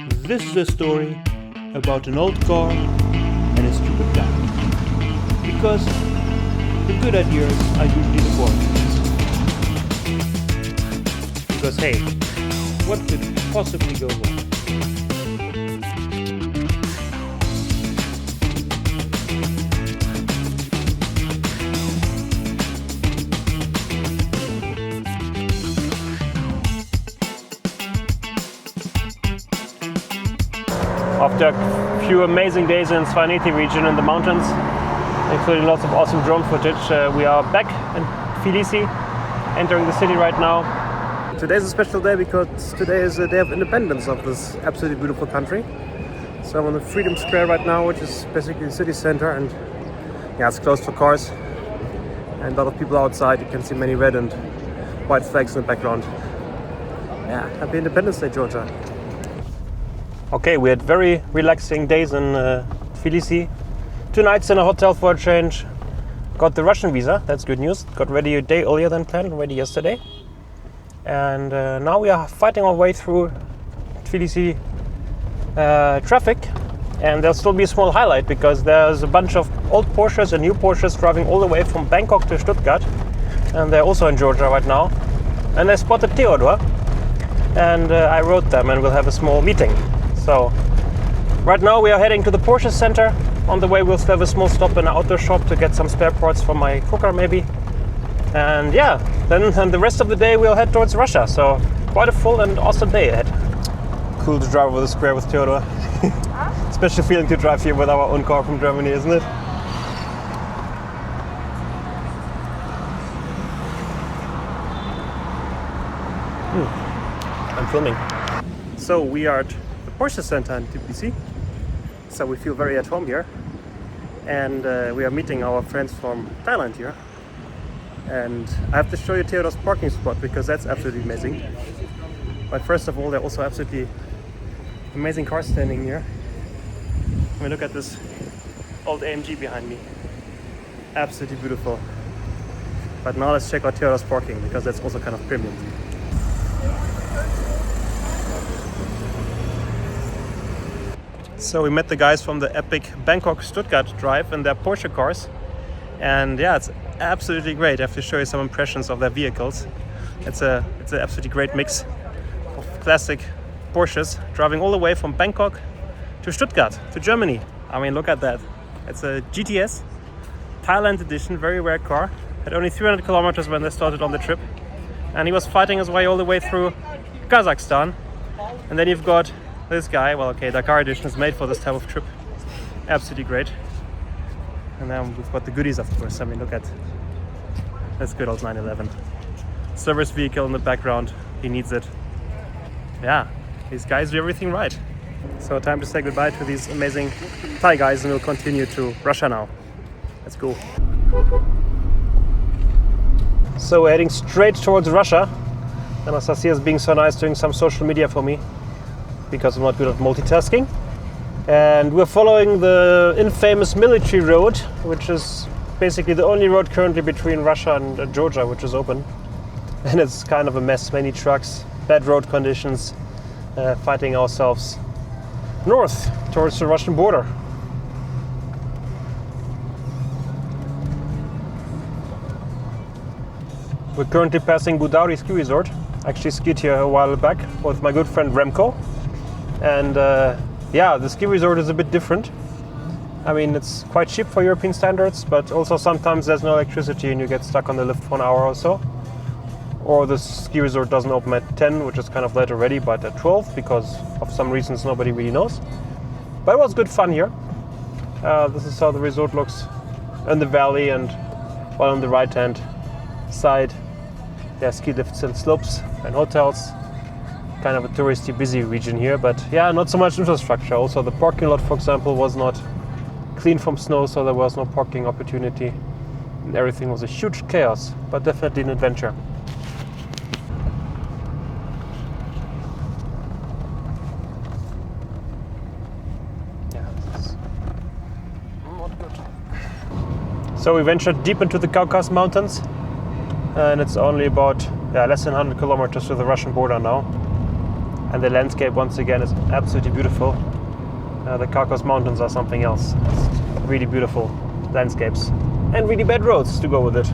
This is a story about an old car and a stupid guy. Because the good ideas are usually the boring ones. Because hey, what could possibly go wrong? After a few amazing days in Svaneti region in the mountains, including lots of awesome drone footage, we are back in Tbilisi, entering the city right now. Today's a special day because today is the day of independence of this absolutely beautiful country. So I'm on the Freedom Square right now, which is basically the city center, and yeah, it's closed for cars and a lot of people outside. You can see many red and white flags in the background. Yeah, happy Independence Day, Georgia. Okay, we had very relaxing days in Tbilisi. 2 nights in a hotel for a change. Got the Russian visa, that's good news. Got ready a day earlier than planned, ready yesterday. And now we are fighting our way through Tbilisi traffic. And there'll still be a small highlight because there's a bunch of old Porsches and new Porsches driving all the way from Bangkok to Stuttgart. And they're also in Georgia right now. And I spotted Theodor. And I wrote them and we'll have a small meeting. So right now we are heading to the Porsche center. On the way we'll still have a small stop in an auto shop to get some spare parts for my cooker maybe. And yeah, then the rest of the day we'll head towards Russia. So quite a full and awesome day ahead. Cool to drive over the square with Theodor. Special feeling to drive here with our own car from Germany, isn't it? I'm filming. So we are at the Porsche Center in Tbilisi, so we feel very at home here, and we are meeting our friends from Thailand here. And I have to show you Theodor's parking spot because that's absolutely amazing. But first of all, there are also absolutely amazing cars standing here. I mean, look at this old AMG behind me. Absolutely beautiful. But now let's check out Theodor's parking because that's also kind of premium. So we met the guys from the epic Bangkok-Stuttgart drive in their Porsche cars. And yeah, it's absolutely great. I have to show you some impressions of their vehicles. It's an absolutely great mix of classic Porsches driving all the way from Bangkok to Stuttgart, to Germany. I mean, look at that. It's a GTS, Thailand edition, very rare car. Had only 300 kilometers when they started on the trip. And he was fighting his way all the way through Kazakhstan. And then you've got this guy. Well, okay, Dakar edition is made for this type of trip. Absolutely great. And then we've got the goodies, of course. I mean, look at this good old 911. Service vehicle in the background. He needs it. Yeah, these guys do everything right. So time to say goodbye to these amazing Thai guys, and we'll continue to Russia now. Let's go. So we're heading straight towards Russia. Anastasia is being so nice, doing some social media for me because I'm not good at multitasking. And we're following the infamous military road, which is basically the only road currently between Russia and Georgia, which is open. And it's kind of a mess, many trucks, bad road conditions, fighting ourselves north towards the Russian border. We're currently passing Budauri ski resort. I actually skied here a while back with my good friend Remco. And yeah, the ski resort is a bit different. I mean, it's quite cheap for European standards, but also sometimes there's no electricity and you get stuck on the lift for an hour or so. Or the ski resort doesn't open at 10, which is kind of late already, but at 12 because of some reasons nobody really knows. But it was good fun here. This is how the resort looks in the valley, and while on the right hand side there are ski lifts and slopes and hotels. Kind of a touristy busy region here, but yeah, not so much infrastructure. Also the parking lot, for example, was not clean from snow, so there was no parking opportunity. And everything was a huge chaos, but definitely an adventure. Yeah, this is not good. So we ventured deep into the Caucasus Mountains, and it's only about less than 100 kilometers to the Russian border now. And the landscape once again is absolutely beautiful. The Caucasus Mountains are something else. It's really beautiful landscapes and really bad roads to go with it.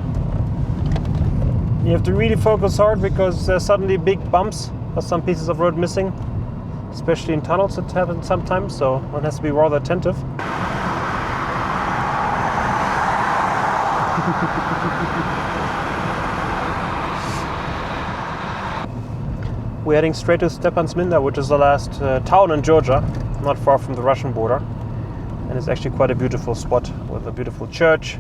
You have to really focus hard because there's suddenly big bumps or some pieces of road missing, especially in tunnels it happens sometimes, so one has to be rather attentive. We're heading straight to Stepantsminda, which is the last town in Georgia, not far from the Russian border. And it's actually quite a beautiful spot with a beautiful church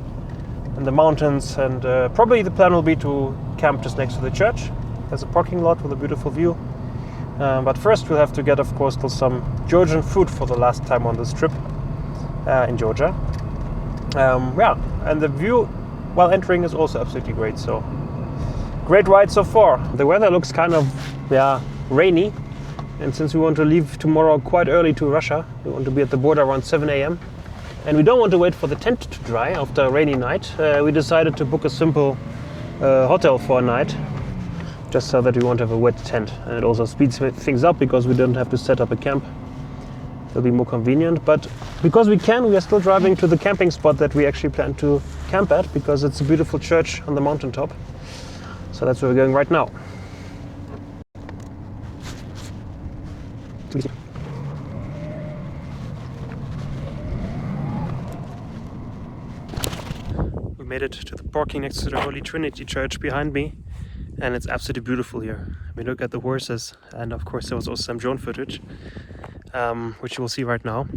and the mountains. And probably the plan will be to camp just next to the church. There's a parking lot with a beautiful view. But first we'll have to get, of course, to some Georgian food for the last time on this trip in Georgia. And the view while entering is also absolutely great. So great ride so far. The weather looks kind of rainy, and since we want to leave tomorrow quite early to Russia, we want to be at the border around 7 a.m. and we don't want to wait for the tent to dry after a rainy night. We decided to book a simple hotel for a night, just so that we won't have a wet tent, and it also speeds things up because we don't have to set up a camp. It'll be more convenient, but because we are still driving to the camping spot that we actually plan to camp at, because it's a beautiful church on the mountaintop. So that's where we're going right now. We made it to the parking next to the Holy Trinity Church behind me, and it's absolutely beautiful here. We look at the horses, and of course there was also some drone footage, which you will see right now.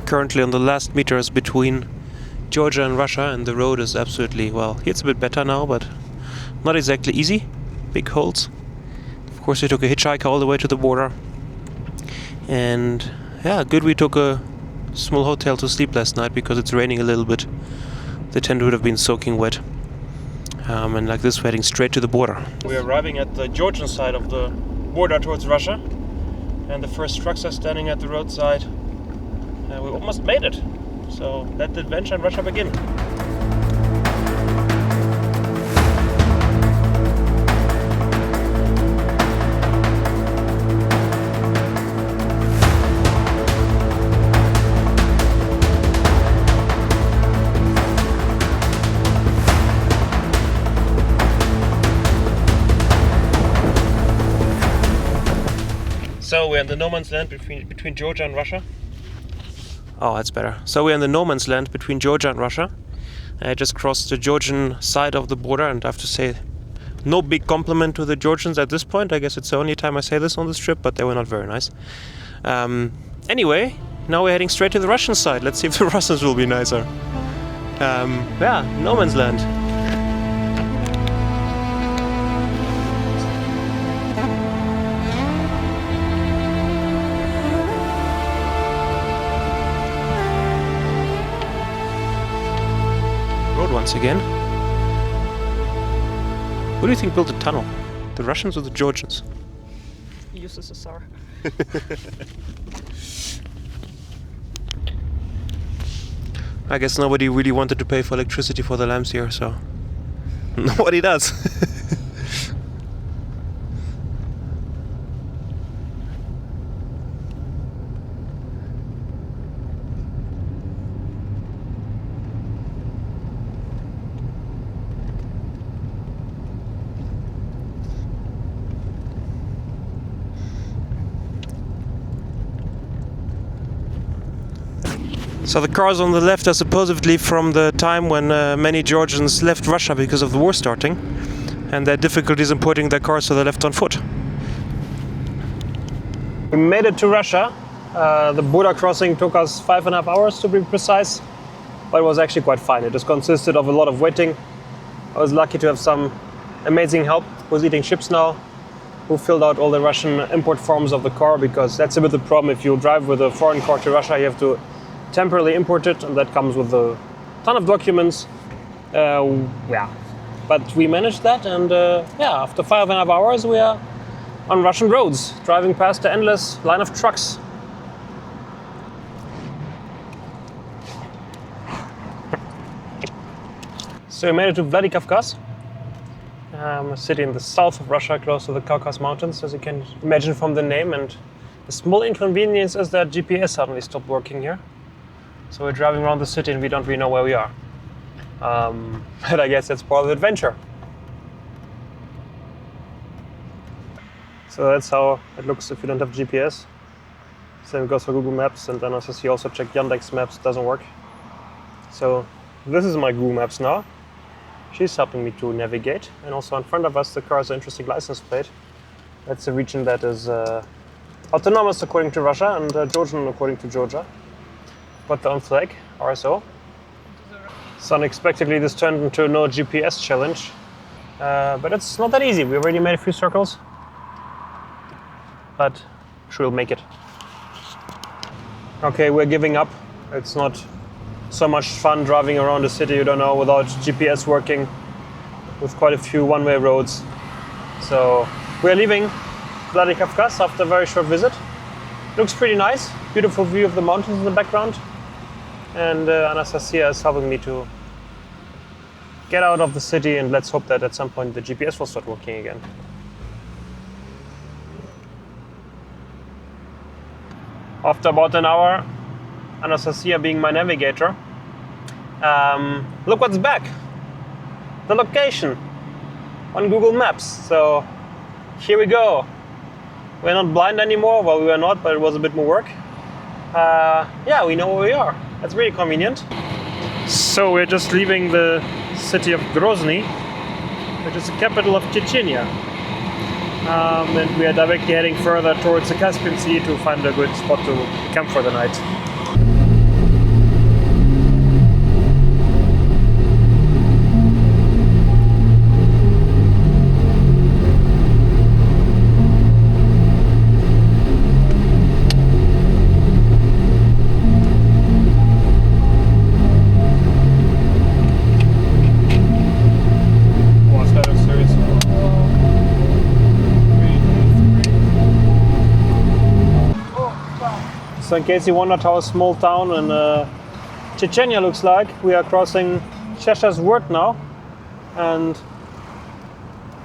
Currently on the last meters between Georgia and Russia, and the road is absolutely, well, here it's a bit better now, but not exactly easy. Big holes. Of course we took a hitchhiker all the way to the border, and good we took a small hotel to sleep last night because it's raining a little bit. The tent would have been soaking wet, and like this we're heading straight to the border. We're arriving at the Georgian side of the border towards Russia, and the first trucks are standing at the roadside. We almost made it, so let the adventure in Russia begin. So we're in the no man's land between Georgia and Russia. Oh, that's better. So we're in the no man's land between Georgia and Russia. I just crossed the Georgian side of the border, and I have to say, No big compliment to the Georgians at this point. I guess it's the only time I say this on this trip, but they were not very nice. Anyway, now we're heading straight to the Russian side. Let's see if the Russians will be nicer. Yeah, no man's land. Road once again. Who do you think built the tunnel? The Russians or the Georgians? USSR. I guess nobody really wanted to pay for electricity for the lamps here, so nobody does. So the cars on the left are supposedly from the time when many Georgians left Russia because of the war starting, and their difficulties importing their cars, so they left on foot. We made it to Russia. The border crossing took us 5.5 hours to be precise, but it was actually quite fine. It just consisted of a lot of waiting. I was lucky to have some amazing help who's eating chips now, who filled out all the Russian import forms of the car, because that's a bit the problem. If you drive with a foreign car to Russia, you have to temporarily import it, and that comes with a ton of documents. Yeah, but we managed that, and yeah, after 5.5 hours we are on Russian roads, driving past the endless line of trucks. So we made it to Vladikavkaz, a city in the south of Russia, close to the Caucasus Mountains, as you can imagine from the name. And the small inconvenience is that GPS suddenly stopped working here. So we're driving around the city and we don't really know where we are. But I guess that's part of the adventure. So that's how it looks if you don't have GPS. Same goes for Google Maps, and then as you also check Yandex Maps, it doesn't work. So this is my Google Maps now. She's helping me to navigate. And also in front of us, the car has an interesting license plate. That's a region that is autonomous according to Russia and Georgian according to Georgia. Got their own flag, RSO. So unexpectedly this turned into a no GPS challenge. But it's not that easy. We already made a few circles. But I'm sure we'll make it. Okay, we're giving up. It's not so much fun driving around the city, you don't know, without GPS working, with quite a few one-way roads. So we're leaving Vladikavkaz after a very short visit. Looks pretty nice. Beautiful view of the mountains in the background. And Anastasia is helping me to get out of the city, and let's hope that at some point the GPS will start working again. After about an hour, Anastasia being my navigator, look what's back. The location on Google Maps. So here we go. We're not blind anymore. Well, we were not, but it was a bit more work. Yeah, we know where we are. That's really convenient. So we're just leaving the city of Grozny, which is the capital of Chechnya. And we are directly heading further towards the Caspian Sea to find a good spot to camp for the night. So in case you wondered how a small town in Chechnya looks like, we are crossing Chesha's Word now, and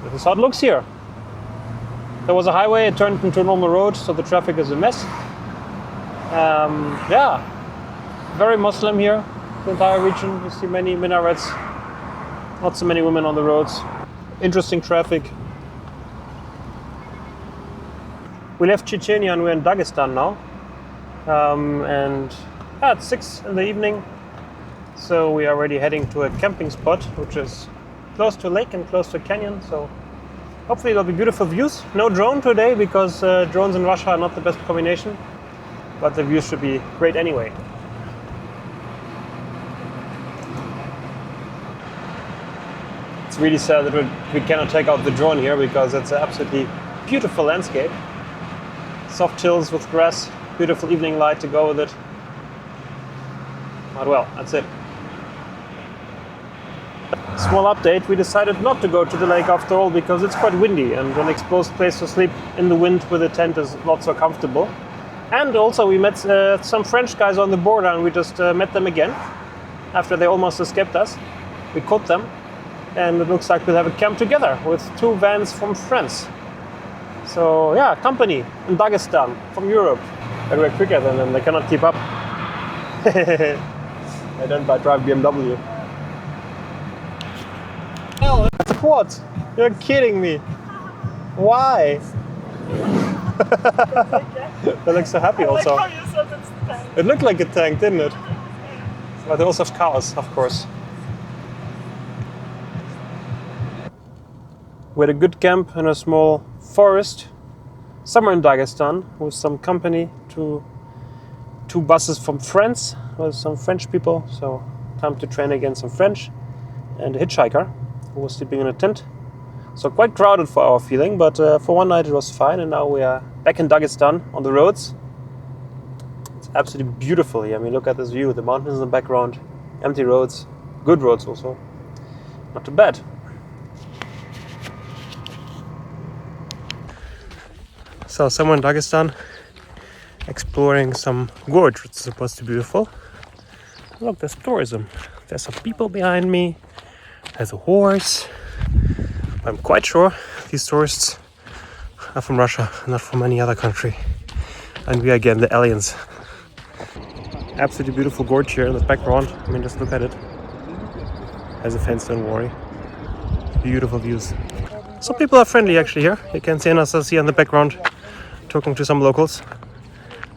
this is how it looks here. There was a highway, it turned into a normal road, so the traffic is a mess. Yeah, very Muslim here, the entire region. You see many minarets, not so many women on the roads. Interesting traffic. We left Chechnya and we're in Dagestan now. And yeah, it's 6 in the evening, so we are already heading to a camping spot which is close to a lake and close to a canyon, so Hopefully there'll be beautiful views. No drone today because drones in Russia are not the best combination, but the views should be great anyway. It's really sad that we cannot take out the drone here because it's an absolutely beautiful landscape. Soft hills with grass, beautiful evening light to go with it. But well, that's it. Small update, we decided not to go to the lake after all because it's quite windy and an exposed place to sleep in the wind with a tent is not so comfortable. And also we met some French guys on the border and we just met them again after they almost escaped us. We caught them and it looks like we'll have a camp together with 2 vans from France. So yeah, company in Dagestan from Europe. But we're quicker than them, they cannot keep up. I don't drive BMW. That's a quad. You're kidding me. Why? They look so happy also. It looked like a tank, didn't it? But they also have cars, of course. We had a good camp in a small forest, somewhere in Dagestan, with some company, two buses from France, with some French people, so time to train again some French, and a hitchhiker who was sleeping in a tent. So quite crowded for our feeling, but for one night it was fine, and now we are back in Dagestan on the roads. It's absolutely beautiful here. I mean, look at this view, the mountains in the background, empty roads, good roads also. Not too bad. So somewhere in Dagestan, exploring some gorge, which is supposed to be beautiful. Look, there's tourism. There's some people behind me. There's a horse. I'm quite sure these tourists are from Russia, not from any other country. And we are again the aliens. Absolutely beautiful gorge here in the background. I mean, just look at it. Has a fence, don't worry. Beautiful views. Some people are friendly actually here. You can see Anastasia in the background talking to some locals.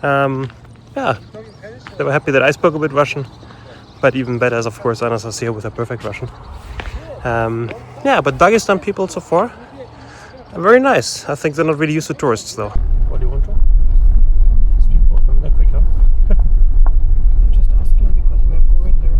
Yeah, they were happy that I spoke a bit Russian, but even better is of course Anastasia with a perfect Russian. Yeah, but Dagestan people so far are very nice. I think they're not really used to tourists though. What do you want to? Speedboat, I'm not quick, huh? I'm just asking because we're going there.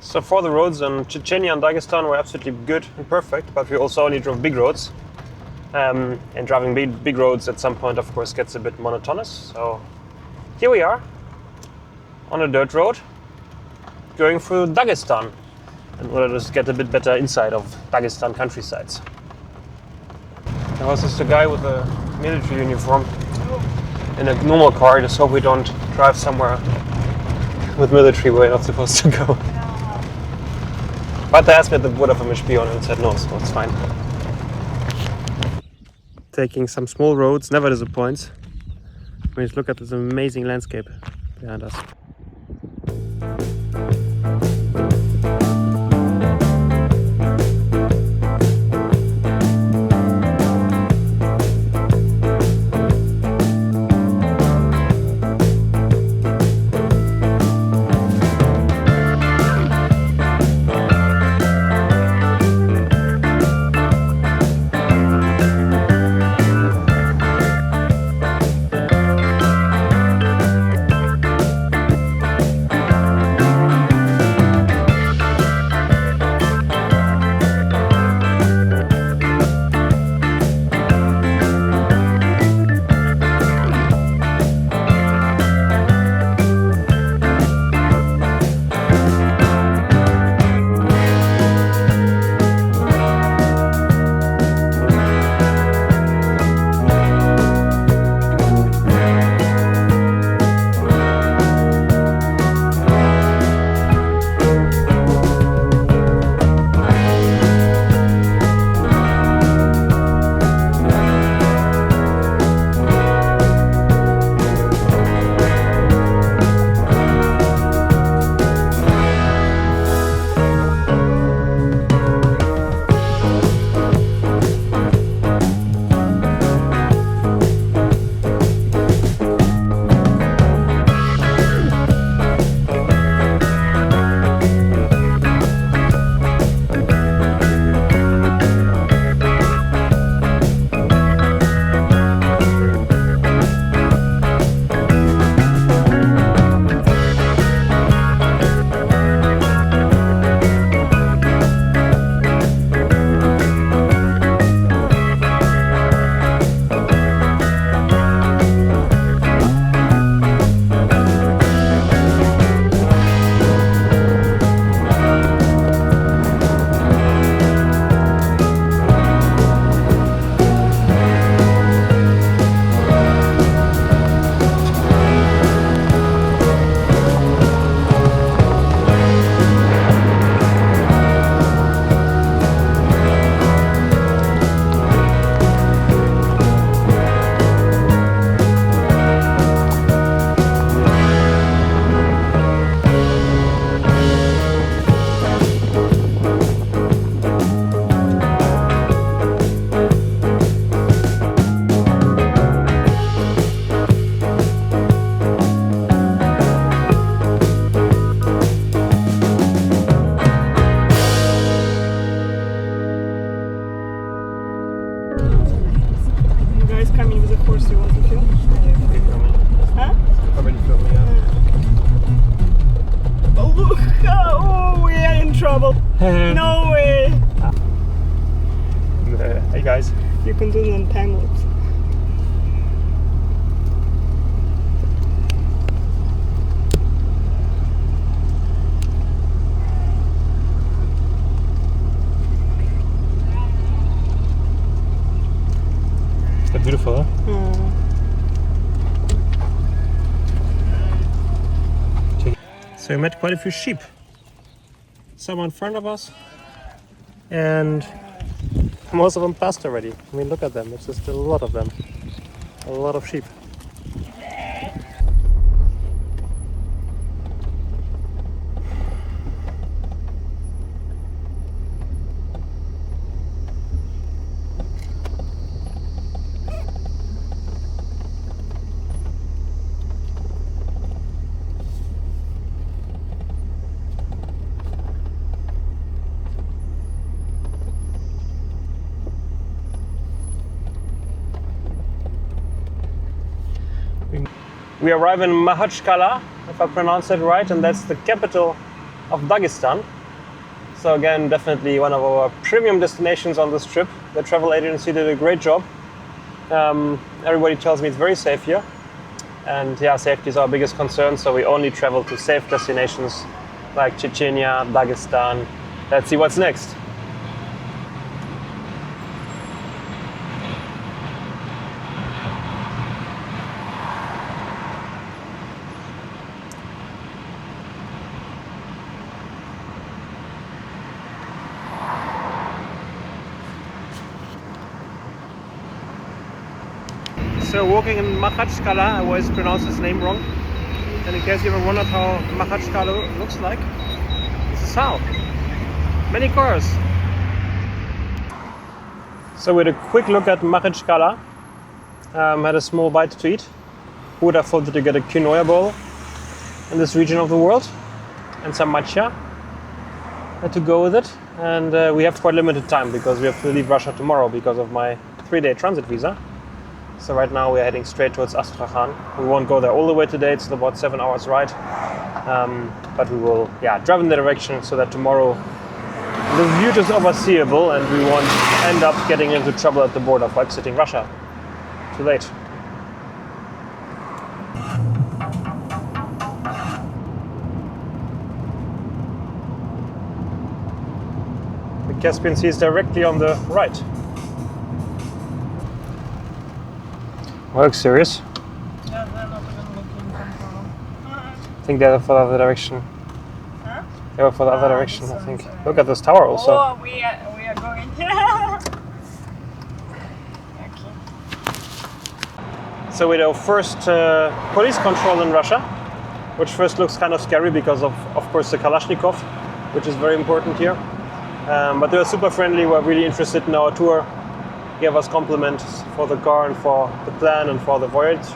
So for the roads in Chechnya and Dagestan were absolutely good and perfect, but we also only drove big roads. And driving big roads at some point, of course, gets a bit monotonous. So here we are on a dirt road going through Dagestan in order to just get a bit better insight of Dagestan countrysides. There was just a guy with a military uniform in a normal car. Just hope we don't drive somewhere with military where we're not supposed to go. But they asked me at the border from Spion and said no, so it's fine. Taking some small roads never disappoints. I mean, just look at this amazing landscape behind us. No way! Hey guys. You can do it on time lapse. It's beautiful, huh? So we met quite a few sheep. Some in front of us, and most of them passed already. I mean, look at them. It's just a lot of them. A lot of sheep. We arrive in Makhachkala, if I pronounce it right, and that's the capital of Dagestan. So again, definitely one of our premium destinations on this trip. The travel agency did a great job. Everybody tells me it's very safe here. And yeah, safety is our biggest concern, so we only travel to safe destinations like Chechnya, Dagestan. Let's see what's next. So walking in Makhachkala, I always pronounce his name wrong. And in case you ever wondered how Makhachkala looks like, this is how. Many cars. So we had a quick look at Makhachkala. Had a small bite to eat. Who would have thought that you get a quinoa bowl in this region of the world? And some matcha to go with it. And we have quite limited time because we have to leave Russia tomorrow because of my 3-day transit visa. So right now we're heading straight towards Astrakhan. We won't go there all the way today, it's about 7 hours ride. But we will drive in the direction so that tomorrow the view is overseeable and we won't end up getting into trouble at the border for exiting Russia. Too late. The Caspian Sea is directly on the right. Well, looks serious. Yeah, they're not even looking from I think they're for the other direction. Huh? They were for the other direction, I think. Look at this tower also. Oh, we are going. Okay. So we do first police control in Russia, which first looks kind of scary because of course, the Kalashnikov, which is very important here. But they were super friendly, were really interested in our tour. Gave us compliments for the car and for the plan and for the voyage.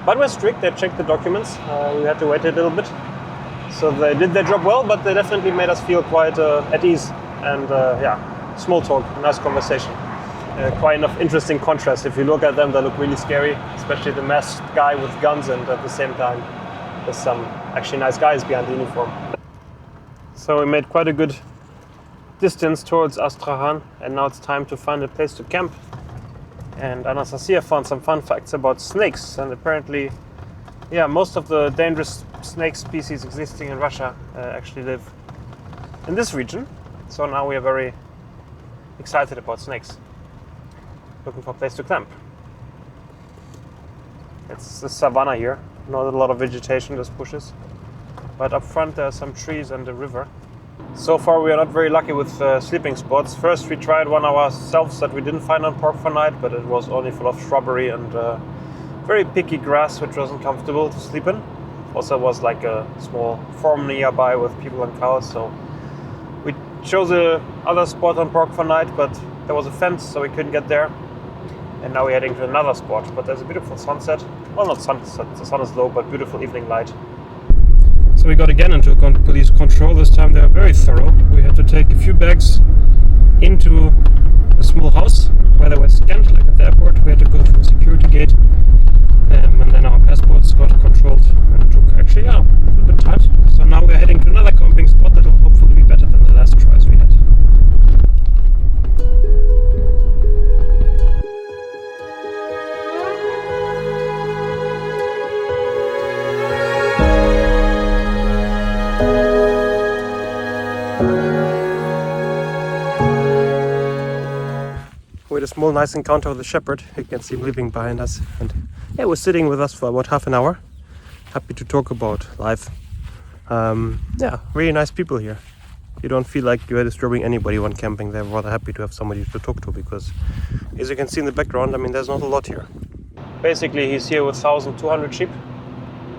But we're strict, they checked the documents. We had to wait a little bit. So they did their job well, but they definitely made us feel quite at ease. And small talk, nice conversation. Quite enough interesting contrast. If you look at them, they look really scary, especially the masked guy with guns, and at the same time, there's some actually nice guys behind the uniform. So we made quite a good distance towards Astrakhan, and now it's time to find a place to camp. And Anastasia found some fun facts about snakes, and apparently, most of the dangerous snake species existing in Russia actually live in this region. So now we are very excited about snakes. Looking for a place to camp. It's the savanna here, not a lot of vegetation, just bushes. But up front there are some trees and a river. So far we are not very lucky with sleeping spots. First we tried one ourselves that we didn't find on Park for Night, but it was only full of shrubbery and very picky grass, which wasn't comfortable to sleep in. Also was like a small farm nearby with people and cows, so we chose a other spot on Park for Night, but there was a fence, so we couldn't get there. And now we're heading to another spot, but there's a beautiful sunset. Well, not sunset, the sun is low, but beautiful evening light. So we got again into police control. This time they are very thorough. We had to take a few bags into a small house where they were scanned, like at the airport. We had to go through a security gate, and then our passports got controlled. And it took actually a little bit tight. So now we're heading to another camping spot that will hopefully be better than the last tries we had. We had a small nice encounter with the shepherd. You can see him living behind us, and yeah, was sitting with us for about half an hour. Happy to talk about life. Yeah, really nice people here. You don't feel like you're disturbing anybody when camping. They're rather happy to have somebody to talk to because, as you can see in the background, I mean, there's not a lot here. Basically, he's here with 1,200 sheep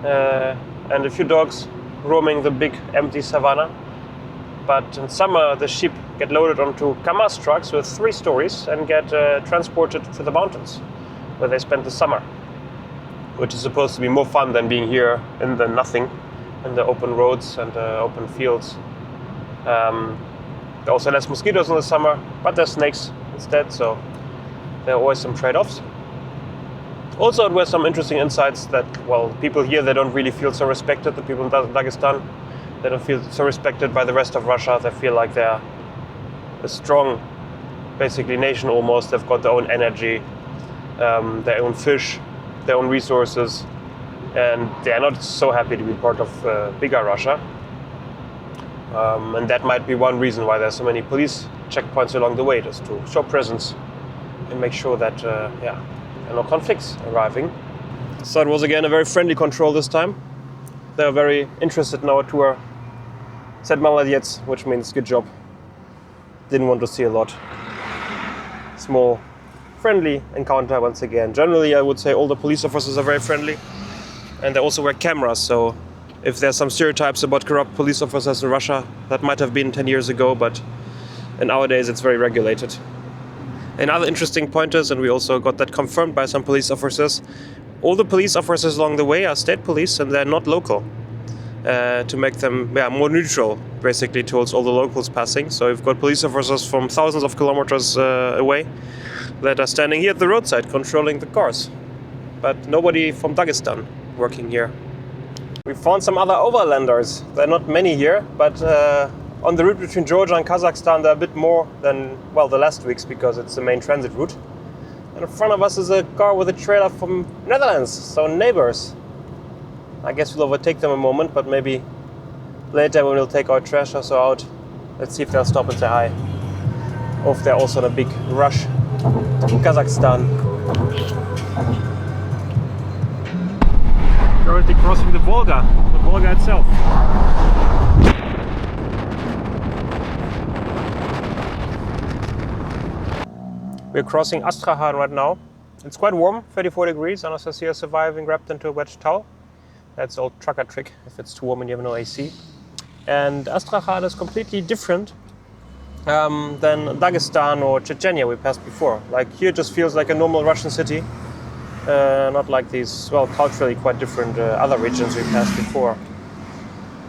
and a few dogs roaming the big empty savanna. But in summer, the sheep get loaded onto Kamaz trucks with 3 stories and get transported to the mountains, where they spend the summer, which is supposed to be more fun than being here in the nothing, in the open roads and open fields. There are also less mosquitoes in the summer, but there's snakes instead, so there are always some trade-offs. Also, it was some interesting insights that, well, people here, they don't really feel so respected. The people in Dagestan, they don't feel so respected by the rest of Russia. They feel like they're a strong, basically, nation almost. They've got their own energy, their own fish, their own resources, and they're not so happy to be part of bigger Russia. And that might be one reason why there's so many police checkpoints along the way, just to show presence and make sure that there are no conflicts arriving. So it was again a very friendly control this time. They were very interested in our tour. Said Maladiets, which means good job. Didn't want to see a lot. Small, friendly encounter once again. Generally, I would say all the police officers are very friendly, and they also wear cameras, so if there's some stereotypes about corrupt police officers in Russia, that might have been 10 years ago, but nowadays it's very regulated. And other interesting pointers, and we also got that confirmed by some police officers, all the police officers along the way are state police and they're not local, to make them more neutral, basically, towards all the locals passing. So we've got police officers from thousands of kilometers away that are standing here at the roadside controlling the cars, but nobody from Dagestan working here. We found some other overlanders. There are not many here, but on the route between Georgia and Kazakhstan, there are a bit more than, well, the last weeks, because it's the main transit route. And in front of us is a car with a trailer from Netherlands, so neighbors. I guess we'll overtake them a moment, but maybe later when we'll take our trash also out. Let's see if they'll stop and say hi. Or if they're also in a big rush in Kazakhstan. Currently crossing the Volga itself. We're crossing Astrakhan right now. It's quite warm, 34 degrees. Anastasia is surviving wrapped into a wet towel. That's old trucker trick, if it's too warm and you have no AC. And Astrakhan is completely different than Dagestan or Chechnya we passed before. Like, here it just feels like a normal Russian city. Not like these, well, culturally quite different other regions we passed before.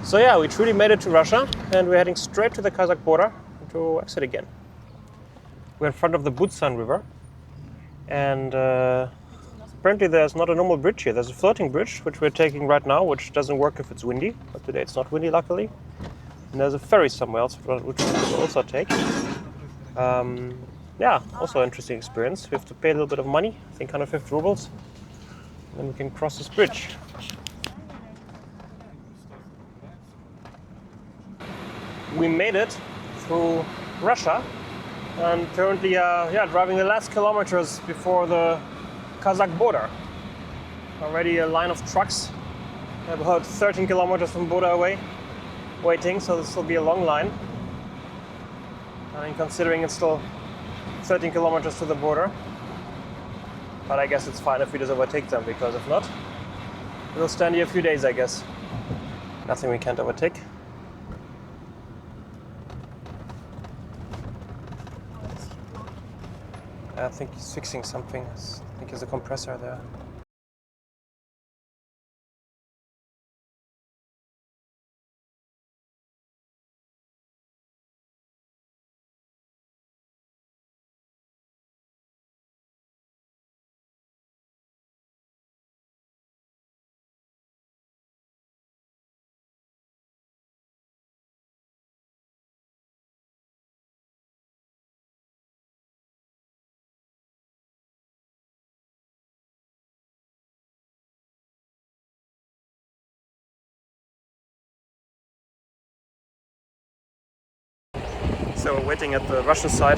So yeah, we truly made it to Russia, and we're heading straight to the Kazakh border to exit again. We're in front of the Butsan River, and apparently there's not a normal bridge here. There's a floating bridge, which we're taking right now, which doesn't work if it's windy, but today it's not windy, luckily. And there's a ferry somewhere else, which we'll also take. Yeah, also an interesting experience. We have to pay a little bit of money, I think 150 rubles, and then we can cross this bridge. We made it through Russia, and currently driving the last kilometers before the Kazakh border. Already a line of trucks about 13 kilometers from border away, waiting, so this will be a long line. I mean, considering it's still 13 kilometers to the border. But I guess it's fine if we just overtake them, because if not, we'll stand here a few days, I guess. Nothing we can't overtake. I think he's fixing something. I think there's a compressor there. So we're waiting at the Russian side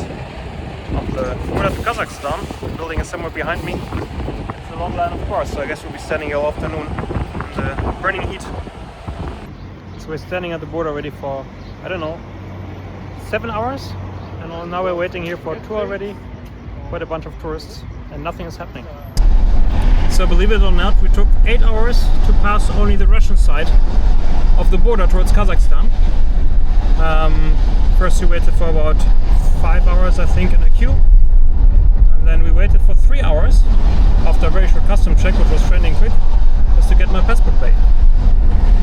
of the border to Kazakhstan. The building is somewhere behind me. It's a long line of cars, so I guess we'll be standing here all afternoon in the burning heat. So we're standing at the border already for, I don't know, 7 hours, and now we're waiting here for a tour already. Quite a bunch of tourists, and nothing is happening. So believe it or not, we took 8 hours to pass only the Russian side of the border towards Kazakhstan. First we waited for about 5 hours, I think, in a queue, and then we waited for 3 hours after a very short custom check, which was trending quick, just to get my passport paid.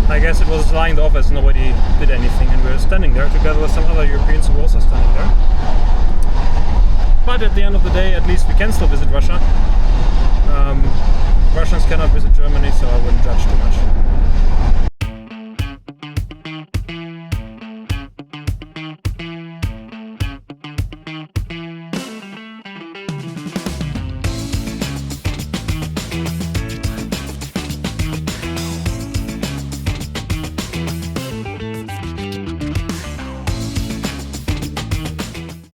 I guess it was lying in the office, nobody did anything, and we were standing there together with some other Europeans who were also standing there. But at the end of the day, at least we can still visit Russia. Russians cannot visit Germany, so